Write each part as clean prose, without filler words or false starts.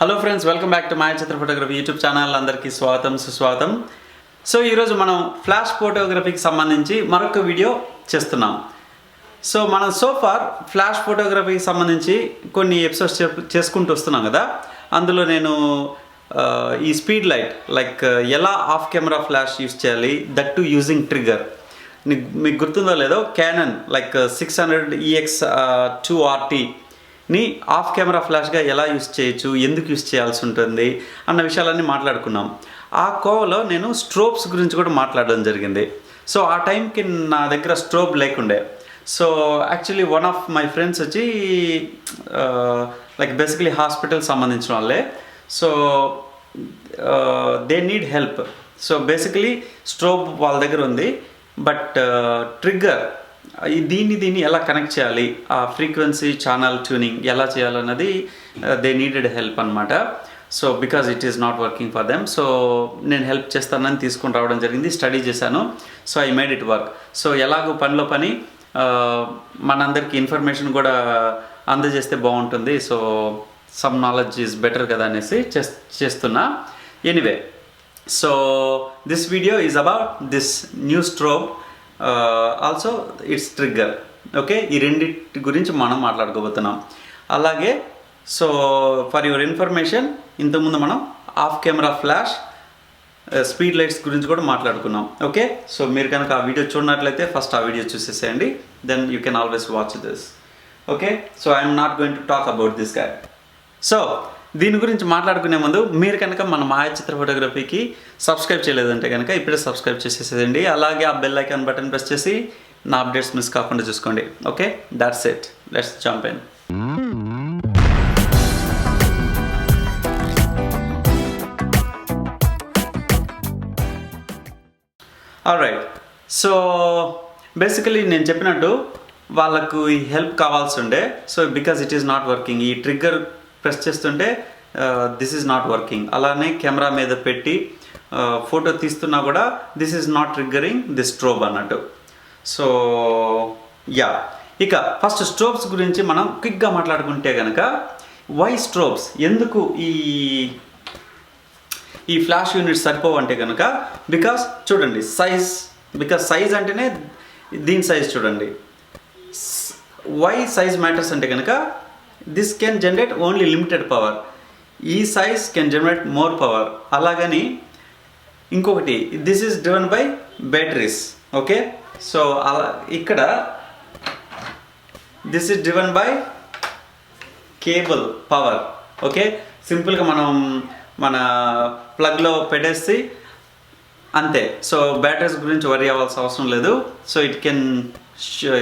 Hello friends, welcome back to Mayachitra Photography YouTube channel. అందరికీ స్వాగతం సుస్వాగతం. సో ఈరోజు మనం ఫ్లాష్ ఫోటోగ్రఫీకి సంబంధించి మరొక వీడియో చేస్తున్నాం. సో మనం సోఫార్ ఫ్లాష్ ఫోటోగ్రఫీకి సంబంధించి కొన్ని ఎపిసోడ్స్ చేసుకుంటూ వస్తున్నాం కదా. అందులో నేను ఈ స్పీడ్ లైట్ లైక్ ఎలా ఆఫ్ కెమెరా ఫ్లాష్ యూస్ చేయాలి, దట్ టు యూజింగ్ ట్రిగ్గర్. మీకు గుర్తుందో లేదో, క్యానన్ లైక్ 600 EX 2RT ని ఆఫ్ కెమెరా ఫ్లాష్గా ఎలా యూస్ చేయొచ్చు, ఎందుకు యూస్ చేయాల్సి ఉంటుంది అన్న విషయాలన్నీ మాట్లాడుకున్నాం. ఆ కోవలో నేను స్ట్రోబ్స్ గురించి కూడా మాట్లాడడం జరిగింది. సో ఆ టైంకి నా దగ్గర స్ట్రోబ్ లేకుండే. So actually one of my friends వచ్చి లైక్ బేసికలీ హాస్పిటల్ సంబంధించిన వాళ్ళే. So they need help. So basically strobe వాళ్ళ దగ్గర ఉంది, బట్ ట్రిగ్గర్ దీన్ని ఎలా కనెక్ట్ చేయాలి, ఆ ఫ్రీక్వెన్సీ ఛానల్ ట్యూనింగ్ ఎలా చేయాలన్నది దే నీడెడ్ హెల్ప్ అనమాట. So because it is not working for them. So నేను హెల్ప్ చేస్తానని తీసుకొని రావడం జరిగింది, స్టడీ చేశాను. So I made it work. So ఎలాగో పనిలో పని మనందరికీ ఇన్ఫర్మేషన్ కూడా అందజేస్తే బాగుంటుంది. So some knowledge is better కదా అనేసి చేస్తున్నా. Anyway, so this video is about this new strobe, also it's trigger. Okay, ఈ రెండింటి గురించి మనం మాట్లాడుకోబోతున్నాం. అలాగే సో ఫర్ యువర్ ఇన్ఫర్మేషన్, ఇంతకుముందు మనం off camera flash speed lights గురించి కూడా మాట్లాడుకున్నాం. ఓకే, సో మీరు కనుక ఆ వీడియో చూడనట్లయితే ఫస్ట్ ఆ వీడియో చూసేసేయండి, then you can always watch this. Okay, so I'm not going to talk about this guy. So దీని గురించి మాట్లాడుకునే ముందు మీరు కనుక మన మాయాచిత్ర ఫోటోగ్రఫీకి సబ్స్క్రైబ్ చేయలేదంటే కనుక ఇప్పుడే సబ్స్క్రైబ్ చేసేసేయండి. అలాగే ఆ బెల్ ఐకాన్ బటన్ ప్రెస్ చేసి నా అప్డేట్స్ మిస్ కాకుండా చూసుకోండి. Okay, that's it, let's jump in. Alright, so basically నేను చెప్పినట్టు వాళ్ళకు ఈ హెల్ప్ కావాల్సి ఉండే. So because it is not working, ఈ ట్రిగ్గర్ ప్రెస్ చేస్తుంటే దిస్ ఈజ్ నాట్ వర్కింగ్. అలానే కెమెరా మీద పెట్టి ఫోటో తీస్తున్నా కూడా this is not triggering this strobe అన్నట్టు. సో యా, ఇక ఫస్ట్ స్ట్రోబ్స్ గురించి మనం క్విక్గా మాట్లాడుకుంటే కనుక, వై స్ట్రోబ్స్, ఎందుకు ఈ ఫ్లాష్ యూనిట్స్ సరిపోవంటే కనుక, బికాస్ చూడండి సైజ్, బికాస్ సైజ్ అంటేనే దీని సైజ్ చూడండి. వై సైజ్ మ్యాటర్స్ అంటే కనుక, this can generate only limited power, ఈ size can generate more power. అలాగని ఇంకొకటి, this is driven by batteries. Okay, so అలా ఇక్కడ this is driven by cable power. Okay, సింపుల్గా మనం మన ప్లగ్లో పెట్టేసి అంతే. సో బ్యాటరీస్ గురించి వరీ అవ్వాల్సిన అవసరం లేదు. సో ఇట్ కెన్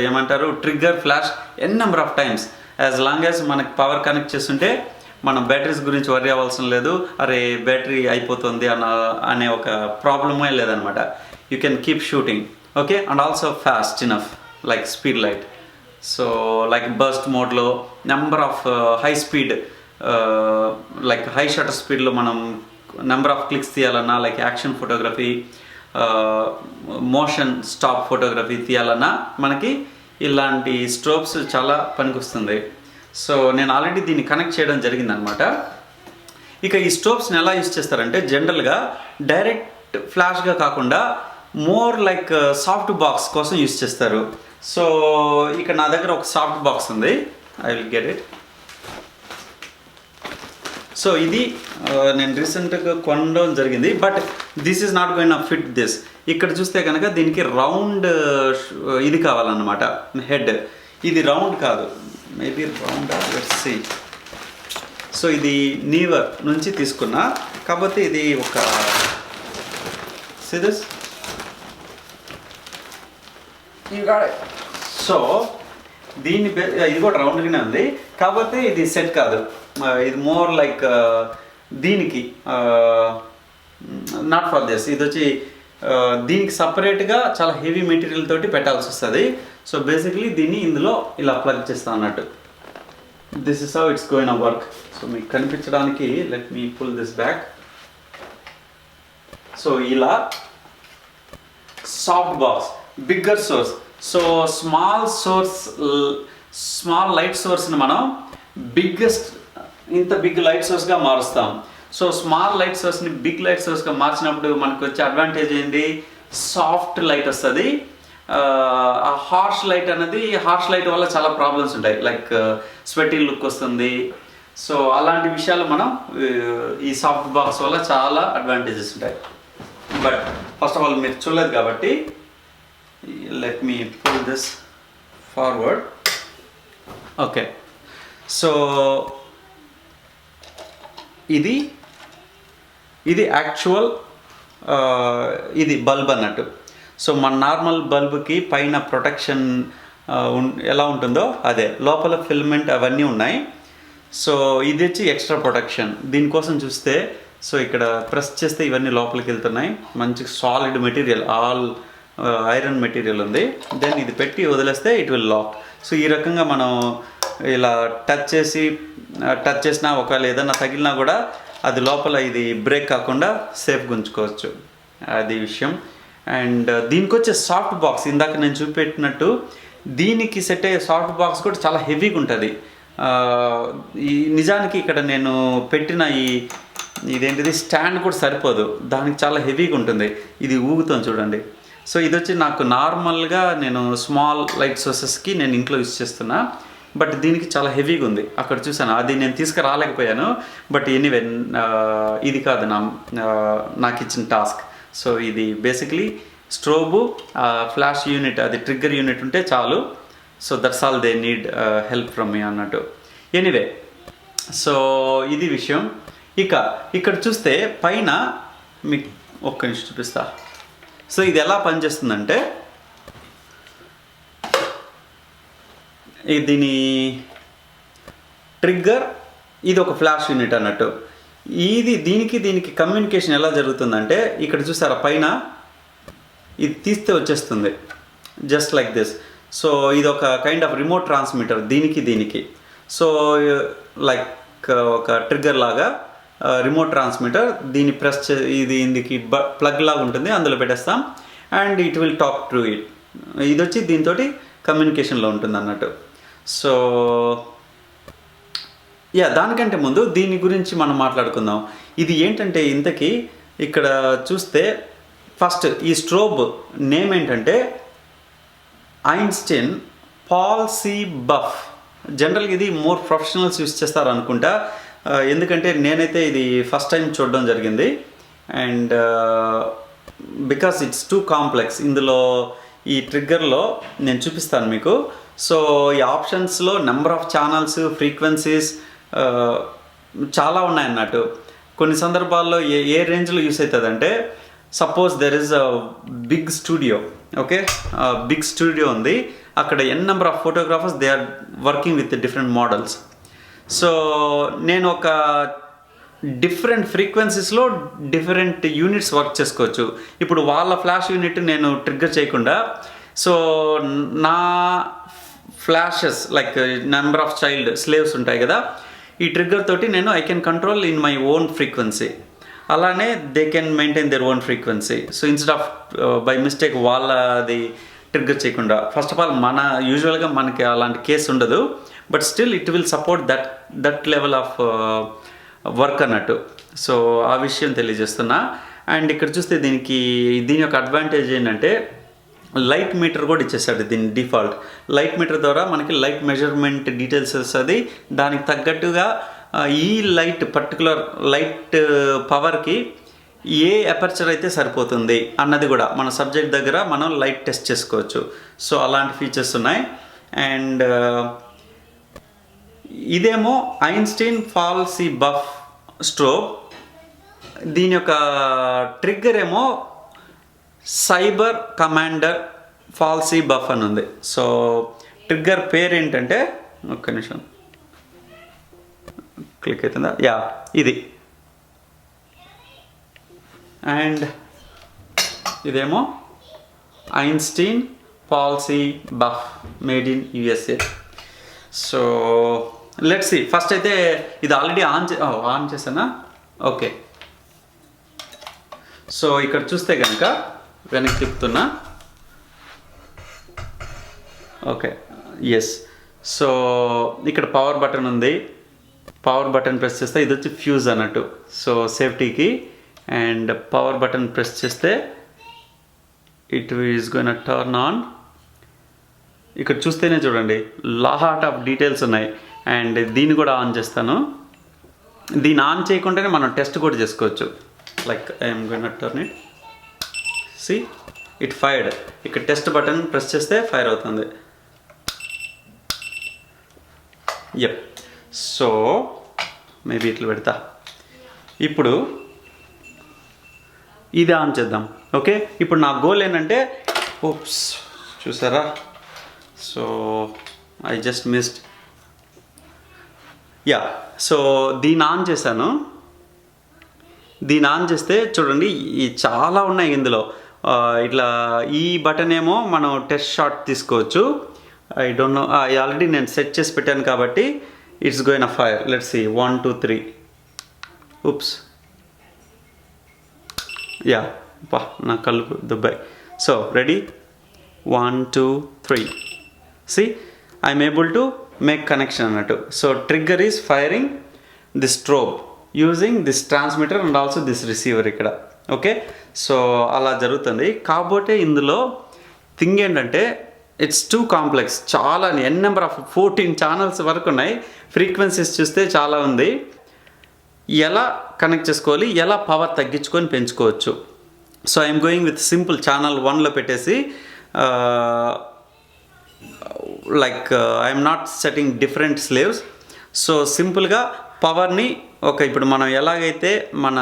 ఏమంటారు, trigger flash N number of times as long as మనకి పవర్ కనెక్ట్ చేస్తుంటే మనం బ్యాటరీస్ గురించి వరీ అవ్వాల్సిన లేదు. అరే బ్యాటరీ అయిపోతుంది అనే ఒక ప్రాబ్లమే లేదనమాట. You can keep shooting. Okay, and also fast enough like speed light. So like burst మోడ్లో number of high speed like high shutter స్పీడ్లో మనం నెంబర్ ఆఫ్ క్లిక్స్ తీయాలన్నా, like action photography, motion stop photography తీయాలన్నా మనకి ఇలాంటి strobes చాలా పనికొస్తుంది. So నేను ఆల్రెడీ దీన్ని కనెక్ట్ చేయడం జరిగిందనమాట. ఇక ఈ స్ట్రోబ్స్ని ఎలా యూస్ చేస్తారంటే, జనరల్గా డైరెక్ట్ ఫ్లాష్గా కాకుండా మోర్ లైక్ సాఫ్ట్ బాక్స్ కోసం యూస్ చేస్తారు. సో ఇక నా దగ్గర ఒక సాఫ్ట్ బాక్స్ ఉంది, I will get it. So ఇది నేను రీసెంట్గా కొనడం జరిగింది, but this is not going to fit this. ఇక్కడ చూస్తే కనుక దీనికి రౌండ్ ఇది కావాలన్నమాట, హెడ్. ఇది రౌండ్ కాదు, maybe round, let's see. So ఇది నీవర్ నుంచి తీసుకున్నా, కాకపోతే ఇది ఒక సిరీస్. సో దీన్ని ఇది కూడా రౌండ్గానే ఉంది, కాకపోతే ఇది సెట్ కాదు. ఇది మోర్ లైక్ దీనికి నాట్ ఫర్ దిస్. ఇది వచ్చి దీనికి సపరేట్గా చాలా హెవీ మెటీరియల్ తోటి పెట్టాల్సి వస్తుంది. సో బేసిక్లీ దీన్ని ఇందులో ఇలా ప్లగ్ చేస్తాను అన్నట్టు. This is how it's going to work. So మీకు కనిపించడానికి let me pull this back. So ఇలా soft box, bigger source. So small light సోర్స్ని మనం బిగ్గెస్ట్ ఇంత బిగ్ లైట్ సోర్స్గా మారుస్తాం. సో స్మాల్ లైట్ సోర్స్ని బిగ్ లైట్ సోర్స్గా మార్చినప్పుడు మనకు వచ్చే అడ్వాంటేజ్ ఏంటి, సాఫ్ట్ లైట్ వస్తుంది. ఆ హార్ష్ లైట్ వల్ల చాలా ప్రాబ్లమ్స్ ఉంటాయి, లైక్ స్వెటీ లుక్ వస్తుంది. సో అలాంటి విషయాలు మనం ఈ సాఫ్ట్ బాక్స్ వల్ల చాలా అడ్వాంటేజెస్ ఉంటాయి. బట్ ఫస్ట్ ఆఫ్ ఆల్ మీరు చూడలేదు కాబట్టి let me pull this forward. Okay, so ఇది యాక్చువల్ ఇది బల్బ్ అన్నట్టు. సో మన నార్మల్ బల్బ్కి పైన ప్రొటెక్షన్ ఎలా ఉంటుందో అదే, లోపల ఫిల్మెంట్ అవన్నీ ఉన్నాయి. సో ఇది వచ్చి ఎక్స్ట్రా ప్రొటెక్షన్. దీనికోసం చూస్తే సో ఇక్కడ ప్రెస్ చేస్తే ఇవన్నీ లోపలికి వెళ్తున్నాయి. మంచి solid material, all iron material ఉంది. దెన్ ఇది పెట్టి వదిలేస్తే ఇట్ విల్ లాక్. సో ఈ రకంగా మనం ఇలా టచ్ చేసినా ఒకవేళ ఏదైనా తగిలినా కూడా అది లోపల ఇది బ్రేక్ కాకుండా సేఫ్గా ఉంచుకోవచ్చు. అది విషయం. అండ్ దీనికి వచ్చే సాఫ్ట్ బాక్స్ ఇందాక నేను చూపెట్టినట్టు దీనికి సెట్ అయ్యే సాఫ్ట్ బాక్స్ కూడా చాలా హెవీగా ఉంటుంది. ఈ నిజానికి ఇక్కడ నేను పెట్టిన ఇదేంటిది స్టాండ్ కూడా సరిపోదు, దానికి చాలా హెవీగా ఉంటుంది. ఇది ఊగుతుంది చూడండి. సో ఇది వచ్చి నాకు నార్మల్గా నేను స్మాల్ లైట్ సోర్సెస్కి నేను ఇంట్లో యూజ్ చేస్తున్నా, బట్ దీనికి చాలా హెవీగా ఉంది. అక్కడ చూసాను, అది నేను తీసుకురాలేకపోయాను. బట్ ఎనీవే ఇది కాదు నాకు ఇచ్చిన టాస్క్. సో ఇది బేసిక్లీ స్ట్రోబు, ఫ్లాష్ యూనిట్, అది ట్రిగ్గర్ యూనిట్ ఉంటే చాలు. So that's all they need help from me అన్నట్టు. ఎనీవే, సో ఇది విషయం. ఇక్కడ చూస్తే పైన మీకు ఒక్క నిమిషం చూపిస్తా. సో ఇది ఎలా పనిచేస్తుందంటే, దీని ట్రిగ్గర్ ఇది ఒక ఫ్లాష్ యూనిట్ అన్నట్టు. దీనికి కమ్యూనికేషన్ ఎలా జరుగుతుందంటే, ఇక్కడ చూసారా పైన ఇది తీస్తే వచ్చేస్తుంది జస్ట్ లైక్ దిస్. సో ఇది ఒక కైండ్ ఆఫ్ రిమోట్ ట్రాన్స్మిటర్ దీనికి. సో లైక్ ఒక ట్రిగ్గర్ లాగా రిమోట్ ట్రాన్స్మిటర్. దీన్ని ప్రెస్ దీనికి ప్లగ్ లాగా ఉంటుంది, అందులో పెట్టేస్తాం and it will talk to it. ఇది వచ్చి దీంతో కమ్యూనికేషన్లో ఉంటుంది అన్నట్టు. సో దానికంటే ముందు దీని గురించి మనం మాట్లాడుకుందాం. ఇది ఏంటంటే ఇంతకీ ఇక్కడ చూస్తే ఫస్ట్ ఈ స్ట్రోబ్ నేమ్ ఏంటంటే ఐన్స్టైన్ పాల్ సి బఫ్. జనరల్గా ఇది మోర్ ప్రొఫెషనల్స్ యూస్ చేస్తారు అనుకుంటా, ఎందుకంటే నేనైతే ఇది ఫస్ట్ టైం చూడడం జరిగింది. And because it's two complex. ఇందులో ఈ ట్రిగ్గర్లో నేను చూపిస్తాను మీకు. సో ఈ ఆప్షన్స్లో నెంబర్ ఆఫ్ ఛానల్స్, ఫ్రీక్వెన్సీస్ చాలా ఉన్నాయన్నట్టు. కొన్ని సందర్భాల్లో ఏ రేంజ్లో యూస్ అవుతుంది అంటే, suppose there is a big studio. Okay, big studio ఉంది, అక్కడ number of photographers they are working with different models. So నేను ఒక డిఫరెంట్ ఫ్రీక్వెన్సీస్లో డిఫరెంట్ యూనిట్స్ వర్క్ చేసుకోవచ్చు. ఇప్పుడు వాళ్ళ ఫ్లాష్ యూనిట్ నేను ట్రిగ్గర్ చేయకుండా, సో నా flashes like number of child slaves ఉంటాయి కదా, ఈ ట్రిగ్గర్ తోటి నేను I can control in my own frequency. అలానే they can maintain their own frequency. So instead of by mistake వాళ్ళది ట్రిగ్గర్ చేయకుండా, ఫస్ట్ ఆఫ్ ఆల్ యూజువల్గా మనకి అలాంటి కేసు ఉండదు, but still it will support that level of work అన్నట్టు. So ఆ విషయం తెలియజేస్తున్నా. అండ్ ఇక్కడ చూస్తే దీని యొక్క అడ్వాంటేజ్ ఏంటంటే, లైట్ మీటర్ కూడా ఇచ్చేసాడు దీని డిఫాల్ట్. లైట్ మీటర్ ద్వారా మనకి లైట్ మెజర్మెంట్ డీటెయిల్స్ వస్తుంది. దానికి తగ్గట్టుగా ఈ పర్టికులర్ లైట్ పవర్కి ఏ అపర్చర్ అయితే సరిపోతుంది అన్నది కూడా మన సబ్జెక్ట్ దగ్గర మనం లైట్ టెస్ట్ చేసుకోవచ్చు. సో అలాంటి ఫీచర్స్ ఉన్నాయి. అండ్ ఇదేమో Einstein Paul C Buff strobe. దీని యొక్క ట్రిగ్గర్ ఏమో cyber commander Paul C Buff అని ఉంది. సో ట్రిగ్గర్ పేరు ఏంటంటే, ఒక్క నిమిషం క్లిక్ అవుతుందా, ఇది. అండ్ ఇదేమో Einstein Paul C Buff made in USA. So let's see. First అయితే ఇది ఆల్రెడీ ఆన్ చేశానా? ఓకే. సో ఇక్కడ చూస్తే కనుక వెనక్కి తిప్పుతున్నా. Okay, yes. సో ఇక్కడ పవర్ బటన్ ఉంది, పవర్ బటన్ ప్రెస్ చేస్తే ఇది వచ్చి ఫ్యూజ్ అన్నట్టు, సో సేఫ్టీకి. అండ్ పవర్ బటన్ ప్రెస్ చేస్తే it is going turn on. ఇక్కడ చూస్తేనే చూడండి లాట్ ఆఫ్ డీటెయిల్స్ ఉన్నాయి. అండ్ దీన్ని కూడా ఆన్ చేస్తాను. దీన్ని ఆన్ చేయకుండానే మనం టెస్ట్ కూడా చేసుకోవచ్చు. Like I'm going turn it, see it fired. ఇక్కడ టెస్ట్ బటన్ ప్రెస్ చేస్తే ఫైర్ అవుతుంది. యప్. సో మేబీ ఇట్లా పెడతా. ఇప్పుడు ఇది ఆన్ చేద్దాం. ఓకే, ఇప్పుడు నా గోల్ ఏంటంటే, ఓప్స్ చూసారా, so I just missed. Yeah, so దీన్ని ఆన్ చేశాను. దీన్ని ఆన్ చేస్తే చూడండి ఈ చాలా ఉన్నాయి ఇందులో. ఇట్లా ఈ బటన్ ఏమో మనం టెస్ట్ షాట్ తీసుకోవచ్చు. ఐ డోంట్ నో, ఆల్రెడీ నేను సెట్ చేసి పెట్టాను కాబట్టి it's going a fire. Let's see 1 2 3. Oops, yeah, పా నా కళ్ళు దుబ్బాయి. So ready, 1 2 3. See I'm able to make connection అన్నట్టు. So trigger is firing the strobe using this transmitter and also this receiver ఇక్కడ. ఓకే, సో అలా జరుగుతుంది. కాకపోతే ఇందులో థింగ్ ఏంటంటే ఇట్స్ టూ కాంప్లెక్స్. చాలా ఎన్ నెంబర్ ఆఫ్ 14 ఛానల్స్ వరకు ఉన్నాయి. ఫ్రీక్వెన్సీస్ చూస్తే చాలా ఉంది. ఎలా కనెక్ట్ చేసుకోవాలి, ఎలా పవర్ తగ్గించుకొని పెంచుకోవచ్చు. So I'm going with simple channel 1లో పెట్టేసి, like I'm not setting different slaves. So సింపుల్గా పవర్ని ఇప్పుడు మనం ఎలాగైతే మన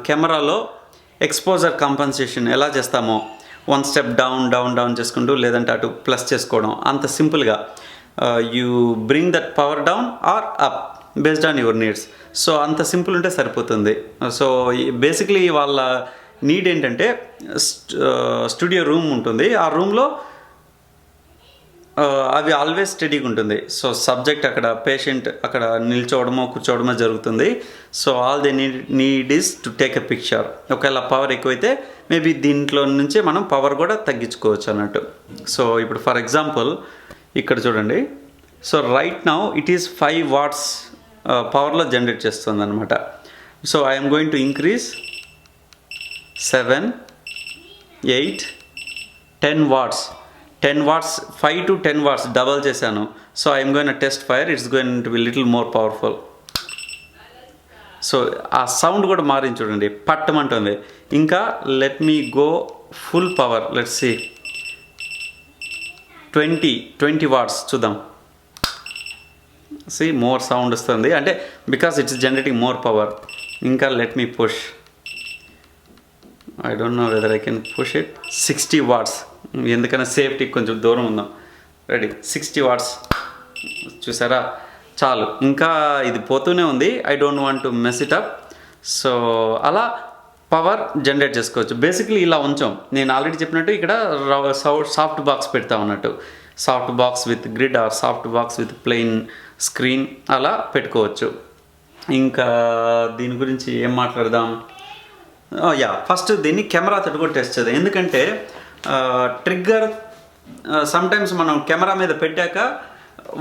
కెమెరాలో ఎక్స్పోజర్ కాంపన్సేషన్ ఎలా చేస్తామో, 1 స్టెప్ డౌన్ డౌన్ డౌన్ చేసుకుంటూ, లేదంటే అటు ప్లస్ చేసుకోవడం, అంత సింపుల్గా you bring that power down are up based on your needs. So అంత సింపుల్ ఉంటే సరిపోతుంది. సో బేసిక్లీ వాళ్ళ నీడ్ ఏంటంటే స్టూడియో రూమ్ ఉంటుంది. ఆ రూమ్లో అవి ఆల్వేస్ స్టడీగా ఉంటుంది. సో సబ్జెక్ట్ అక్కడ, పేషెంట్ అక్కడ నిల్చోవడమో కూర్చోవడమో జరుగుతుంది. So all they need is to take a picture. ఒకవేళ పవర్ ఎక్కువైతే మేబీ దీంట్లో నుంచే మనం పవర్ కూడా తగ్గించుకోవచ్చు అన్నట్టు. సో ఇప్పుడు ఫర్ ఎగ్జాంపుల్ ఇక్కడ చూడండి. So right now it is 5 watts పవర్లో జనరేట్ చేస్తుంది అనమాట. So I'm going to increase 7 8 10 watts 10 watts 5 to 10 watts double చేశాను. So I'm going test fire. It's going to be little more powerful. So ఆ sound కూడా మారింది చూడండి, పట్టమంటుంది. ఇంకా let me go full power. Let's see 20 watts చూద్దాం. See more sound వస్తుంది, అంటే because it's generating more power. ఇంకా let me push. I don't know whether I can push it. 60 watts, ఎందుకన్నా సేఫ్టీ కొంచెం దూరం ఉందాం. రెడీ, 60 వాట్స్ చూసారా, చాలు. ఇంకా ఇది పోతూనే ఉంది. I don't want to mess it up. So అలా పవర్ జనరేట్ చేసుకోవచ్చు. బేసిక్లీ ఇలా ఉంచాం. నేను ఆల్రెడీ చెప్పినట్టు ఇక్కడ సాఫ్ట్ బాక్స్ పెడతా ఉన్నట్టు. Soft box with grid or soft box with plain screen అలా పెట్టుకోవచ్చు. ఇంకా దీని గురించి ఏం మాట్లాడదాం. యా, ఫస్ట్ దీన్ని కెమెరా తోటి కూడా టెస్ట్ చేద్దాం. ఎందుకంటే ట్రిగ్గర్ సమ్టైమ్స్ మనం కెమెరా మీద పెట్టాక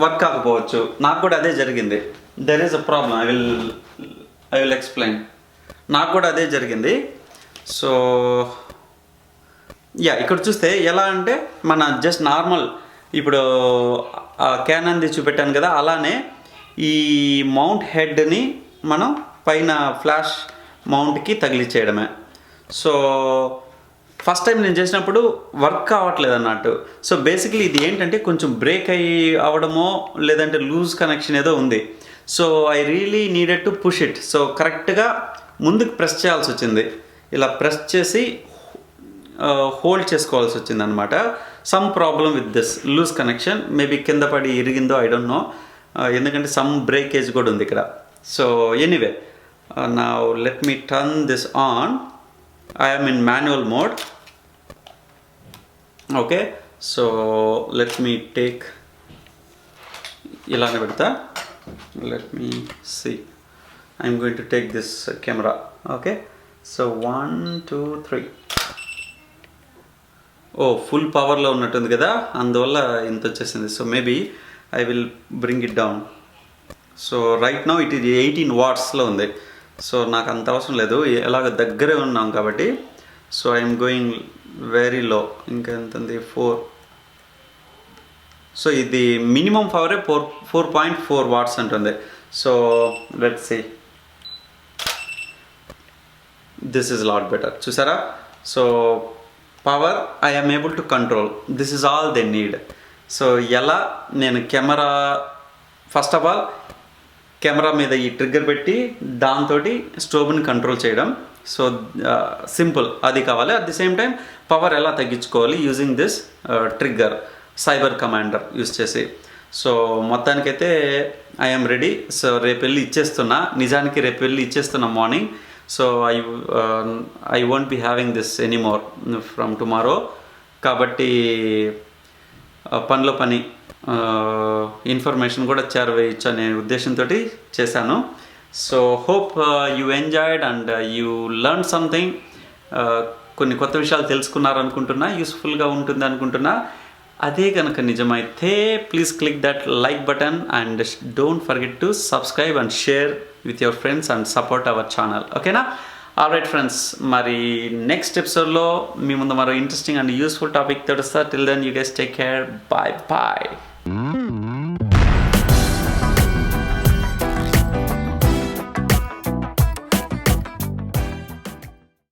వర్క్ కాకపోవచ్చు. నాకు కూడా అదే జరిగింది. There is a problem. I will explain. నాకు కూడా అదే జరిగింది. సో యా, ఇక్కడ చూస్తే ఎలా అంటే మన జస్ట్ నార్మల్ ఇప్పుడు క్యానన్ది చూపెట్టాను కదా, అలానే ఈ మౌంట్ హెడ్ని మనం పైన ఫ్లాష్ మౌంట్కి తగిలిచ్చేయడమే. సో ఫస్ట్ టైం నేను చేసినప్పుడు వర్క్ కావట్లేదు అన్నట్టు. సో బేసిక్లీ ఇది ఏంటంటే కొంచెం బ్రేక్ అవ్వడమో లేదంటే లూజ్ కనెక్షన్ ఏదో ఉంది. So I really needed to push it. So కరెక్ట్గా ముందుకు ప్రెస్ చేయాల్సి వచ్చింది. ఇలా ప్రెస్ చేసి హోల్డ్ చేసుకోవాల్సి వచ్చింది అనమాట. Some problem with this loose connection. Maybe కింద పడి ఇరిగిందో, ఐ డోంట్ నో. ఎందుకంటే సమ్ బ్రేకేజ్ కూడా ఉంది ఇక్కడ. So anyway, now let me turn this on. I am in manual mode. Okay, so let me take ilane pedta. Let me see. I am going to take this camera. Okay, so 1 2 3. Oh, full power lo unnattundi kada, anduvalla inta vachesindi. So maybe I will bring it down. So right now it is 18 వాట్స్లో ఉంది. So నాకు అంత అవసరం లేదు, ఎలాగ దగ్గరే ఉన్నాం కాబట్టి. So I'm going very low. ఇంకా ఎంత ఉంది? 4. సో ఇది మినిమం పవరే 4.4 వాట్స్ అంటుంది. So let's see, this is lot better. చూసారా? So power I am able to control, this is all they need. So ఎలా నేను camera, first of all camera మీద ఈ ట్రిగ్గర్ పెట్టి దాంతో స్ట్రోబ్ని కంట్రోల్ చేయడం. సో సింపుల్ అది కావాలి. At the same time power ఎలా తగ్గించుకోవాలి using this trigger, cyber commander use చేసి. సో మొత్తానికైతే ఐఎమ్ రెడీ. సో రేపు వెళ్ళి ఇచ్చేస్తున్నా, నిజానికి రేపు వెళ్ళి ఇచ్చేస్తున్నా morning. So I won't be having this anymore from tomorrow. కాబట్టి పనిలో పని ఇన్ఫర్మేషన్ కూడా చేరవేయచ్చు అనే ఉద్దేశంతో చేశాను. So hope you enjoyed and you learn something. కొన్ని కొత్త విషయాలు తెలుసుకున్నారనుకుంటున్నా, యూస్ఫుల్గా ఉంటుంది అనుకుంటున్నా. అదే కనుక నిజమైతే please click that like button and don't forget to subscribe and share with your friends and support our channel. ఓకేనా? ఆల్రైట్ ఫ్రెండ్స్, మరి నెక్స్ట్ ఎపిసోడ్లో మీ ముందు మరో ఇంట్రెస్టింగ్ అండ్ యూస్ఫుల్ టాపిక్ తెలుస్తా. Till then you guys take care. Bye bye.